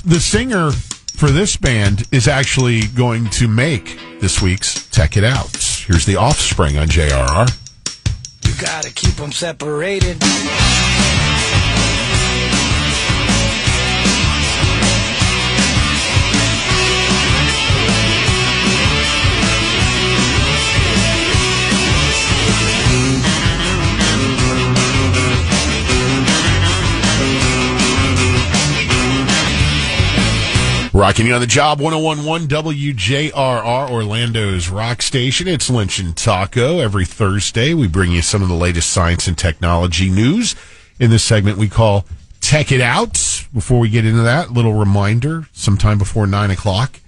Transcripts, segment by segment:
the singer for this band is actually going to make this week's Tech It Out. Here's The Offspring on JRR. You gotta keep them separated. Rocking you on the job, 101.1 WJRR, Orlando's rock station. It's Lynch and Taco. Every Thursday, we bring you some of the latest science and technology news. In this segment, we call Tech It Out. Before we get into that, little reminder, sometime before 9 o'clock,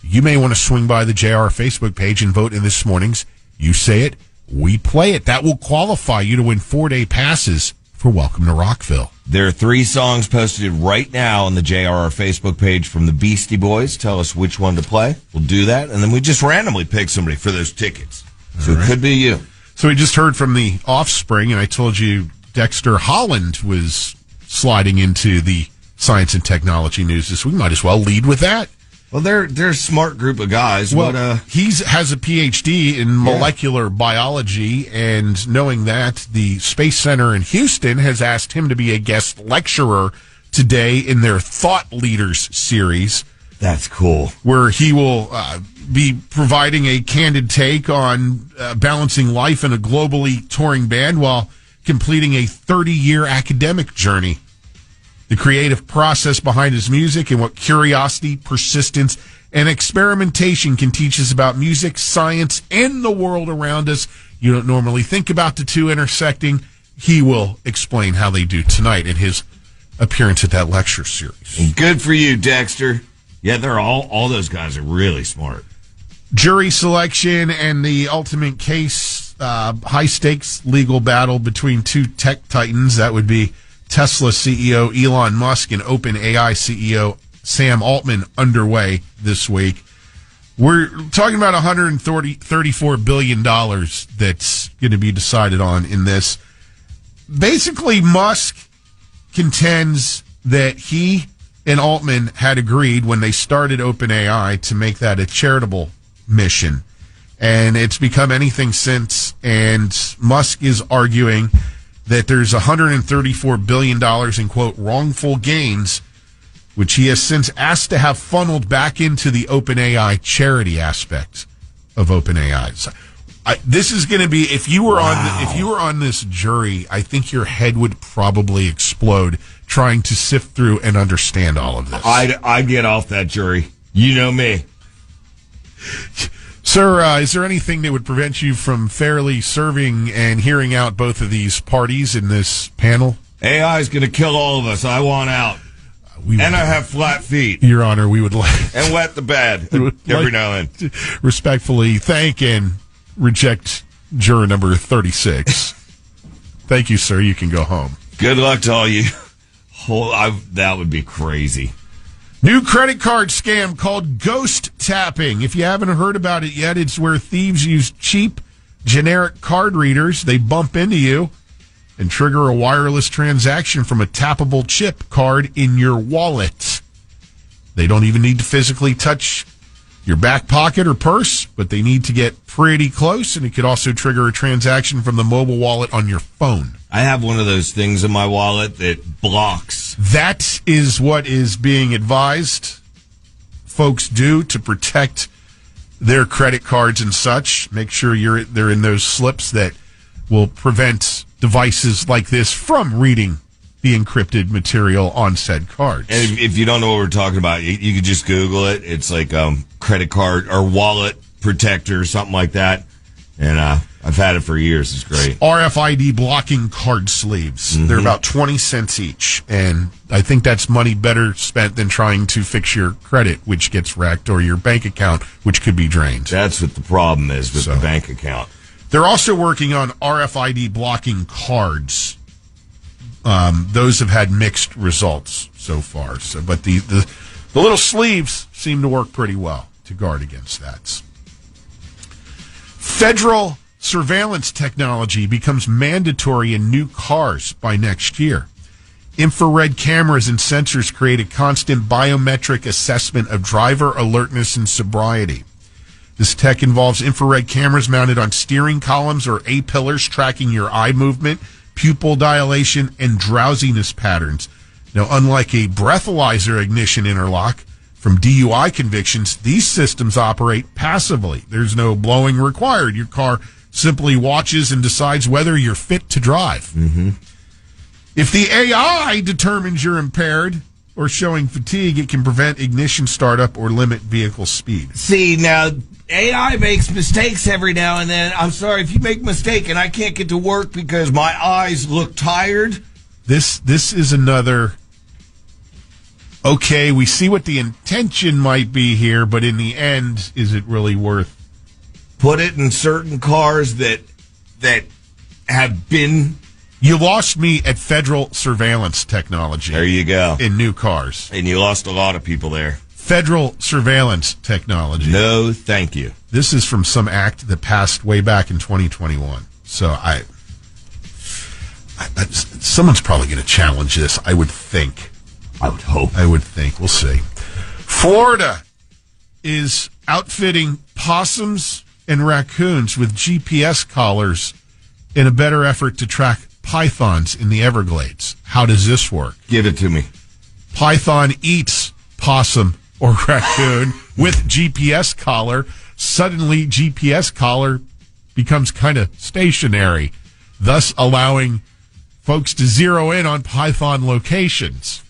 you may want to swing by the JR Facebook page and vote in this morning's You Say It, We Play It. That will qualify you to win 4-day passes for Welcome to Rockville. There are 3 songs posted right now on the JRR Facebook page from the Beastie Boys. Tell us which one to play. We'll do that, and then we just randomly pick somebody for those tickets. So It could be you. So we just heard from the Offspring, and I told you Dexter Holland was sliding into the science and technology news this week. Might as well lead with that. Well, they're a smart group of guys. Well, he has a PhD in molecular biology, and knowing that, the Space Center in Houston has asked him to be a guest lecturer today in their Thought Leaders series. That's cool. Where he will be providing a candid take on balancing life in a globally touring band while completing a 30-year academic journey. The creative process behind his music and what curiosity, persistence, and experimentation can teach us about music, science, and the world around us. You don't normally think about the two intersecting. He will explain how they do tonight in his appearance at that lecture series. And good for you, Dexter. Yeah, they're all those guys are really smart. Jury selection and the ultimate case, high-stakes legal battle between two tech titans. That would be Tesla CEO Elon Musk and OpenAI CEO Sam Altman underway this week. We're talking about $34 billion that's going to be decided on in this. Basically, Musk contends that he and Altman had agreed when they started OpenAI to make that a charitable mission. And it's become anything since. And Musk is arguing that there's $134 billion in, quote, wrongful gains, which he has since asked to have funneled back into the OpenAI charity aspect of OpenAI. So, this is going to be, if you were on this jury, I think your head would probably explode trying to sift through and understand all of this. I'd get off that jury. You know me. Sir, is there anything that would prevent you from fairly serving and hearing out both of these parties in this panel? AI is going to kill all of us. I want out. I have flat feet. Your Honor, we would like... And wet the bed every now and then. Respectfully thank and reject juror number 36. Thank you, sir. You can go home. Good luck to all you. That would be crazy. New credit card scam called ghost tapping. If you haven't heard about it yet, it's where thieves use cheap, generic card readers. They bump into you and trigger a wireless transaction from a tappable chip card in your wallet. They don't even need to physically touch your back pocket or purse, but they need to get pretty close, and it could also trigger a transaction from the mobile wallet on your phone. I have one of those things in my wallet that blocks. That is what is being advised folks do to protect their credit cards and such. Make sure they're in those slips that will prevent devices like this from reading the encrypted material on said cards. And if you don't know what we're talking about, you can just Google it. It's like credit card or wallet protector or something like that. And I've had it for years. It's great. RFID blocking card sleeves. Mm-hmm. They're about 20 cents each. And I think that's money better spent than trying to fix your credit, which gets wrecked, or your bank account, which could be drained. That's what the problem is with the bank account. They're also working on RFID blocking cards. Those have had mixed results so far. But the little sleeves seem to work pretty well to guard against that. Federal surveillance technology becomes mandatory in new cars by next year. Infrared cameras and sensors create a constant biometric assessment of driver alertness and sobriety. This tech involves infrared cameras mounted on steering columns or A-pillars tracking your eye movement, pupil dilation, and drowsiness patterns. Now, unlike a breathalyzer ignition interlock from DUI convictions, these systems operate passively. There's no blowing required. Your car simply watches and decides whether you're fit to drive. Mm-hmm. If the AI determines you're impaired or showing fatigue, it can prevent ignition startup or limit vehicle speed. See, now, AI makes mistakes every now and then. I'm sorry, if you make a mistake and I can't get to work because my eyes look tired. This is another, okay, we see what the intention might be here, but in the end, is it really worth? Put it in certain cars that have been... You lost me at federal surveillance technology. There you go. In new cars. And you lost a lot of people there. Federal surveillance technology. No, thank you. This is from some act that passed way back in 2021. So someone's probably going to challenge this, I would think. I would hope. I would think. We'll see. Florida is outfitting possums and raccoons with GPS collars in a better effort to track pythons in the Everglades. How does this work? Give it to me. Python eats possum or raccoon with GPS collar. Suddenly, GPS collar becomes kind of stationary, thus allowing folks to zero in on python locations.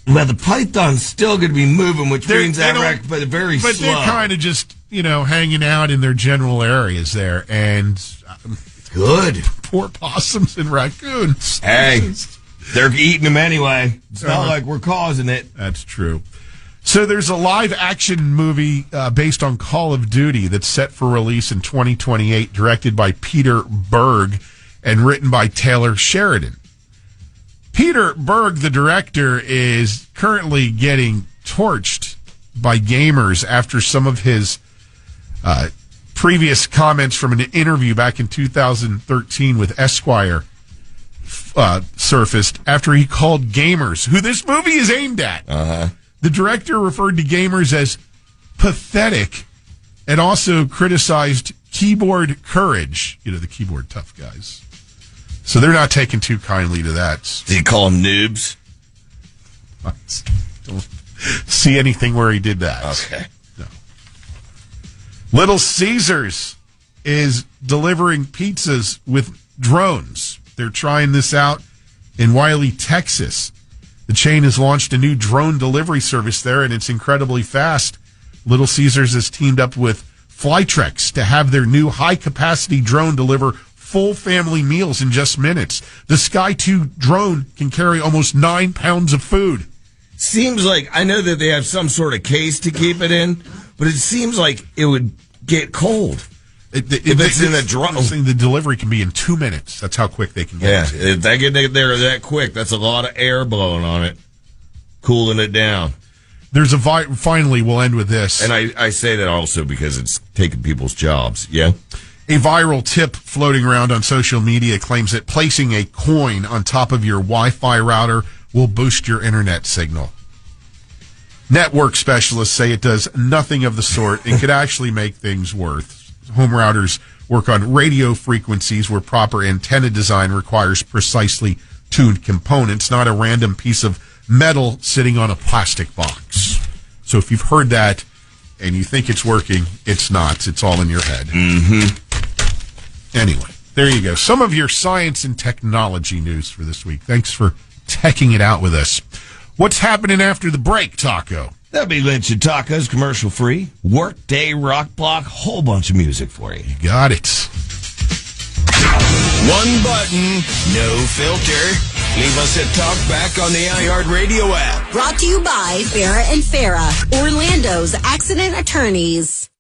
Well, the python's still going to be moving, which means that but very slow. But they're kind of just, hanging out in their general areas there. And good. Poor possums and raccoons. Hey, they're eating them anyway. It's not like we're causing it. That's true. So there's a live-action movie based on Call of Duty that's set for release in 2028, directed by Peter Berg and written by Taylor Sheridan. Peter Berg, the director, is currently getting torched by gamers after some of his previous comments from an interview back in 2013 with Esquire surfaced after he called gamers, who this movie is aimed at. The director referred to gamers as pathetic and also criticized keyboard courage, the keyboard tough guys. So they're not taking too kindly to that. Did he call them noobs? I don't see anything where he did that. Okay. No. Little Caesars is delivering pizzas with drones. They're trying this out in Wiley, Texas. The chain has launched a new drone delivery service there, and it's incredibly fast. Little Caesars has teamed up with Flytrex to have their new high-capacity drone deliver full family meals in just minutes. The Sky 2 drone can carry almost 9 pounds of food. Seems like, I know that they have some sort of case to keep it in, but it seems like it would get cold. If it's in a drone. The delivery can be in 2 minutes. That's how quick they can get it. Yeah, if they get there that quick, that's a lot of air blowing on it, cooling it down. There's finally, we'll end with this. And I say that also because it's taking people's jobs, yeah? A viral tip floating around on social media claims that placing a coin on top of your Wi-Fi router will boost your internet signal. Network specialists say it does nothing of the sort and could actually make things worse. Home routers work on radio frequencies where proper antenna design requires precisely tuned components, not a random piece of metal sitting on a plastic box. So if you've heard that and you think it's working, it's not. It's all in your head. Mm-hmm. Anyway, there you go. Some of your science and technology news for this week. Thanks for teching it out with us. What's happening after the break, Taco? That'll be Lynch and Tacos, commercial free. Workday, rock block, whole bunch of music for you. You got it. One button, no filter. Leave us a talk back on the iHeartRadio app. Brought to you by Farrah and Farrah, Orlando's accident attorneys.